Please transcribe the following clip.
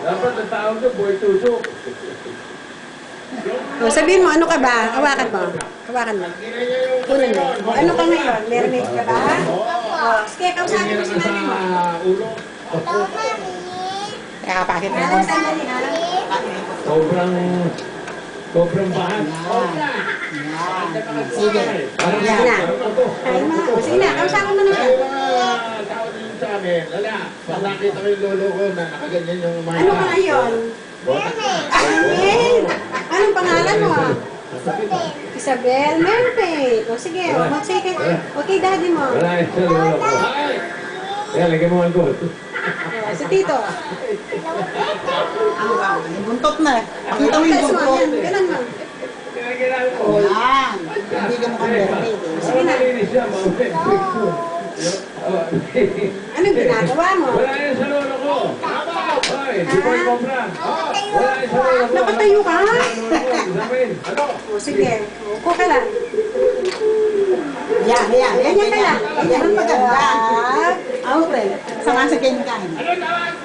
Dapat ang tawag doon, boy tusok. O, sabihin mo, ano ka ba? Hawakan mo. Hawakan mo. Kunin mo. O, ano ka ngayon? Mermaid ka ba? O, sige, kausapin mo si mami mo. Ulo. Kaya kapakit mo. Alam, sandali ha. Sobrang bahan. Sige. Sige na. Ay, ma. O, sige na, kausapin mo na siya. Tao din sa amin. Wala. Pag nakita ko yung lolo ko na nakaganyan yung mga... Ano ka ngayon? Mermaid! Anong pangalan mo? Isabel Mermaid. O, sige, o, mag-say ka. Okay, daddy mo. Wala yung sa lolo ko. Yan, lagyan mo ang gold. O, si Tito. Ano ba? Buntot na. Pakita mo yung Taas mo, buntot. yan. Ganun mo. Kailangan ko. Yan. Hindi ka mukhang mermaid. Sige na. Malinis siya, maulit. Anong ginagawa mo? Wala yan sa lolo ko. Hoy, di ko i-compra. Wala yan sa lolo ko. Nakatayo ka? Sabihin, ano? O, sige. Upo ka lang. Yan, yan. Ganyan ka lang. Yan ang maganda. Open. Sama sa kain kain. Ano tawag?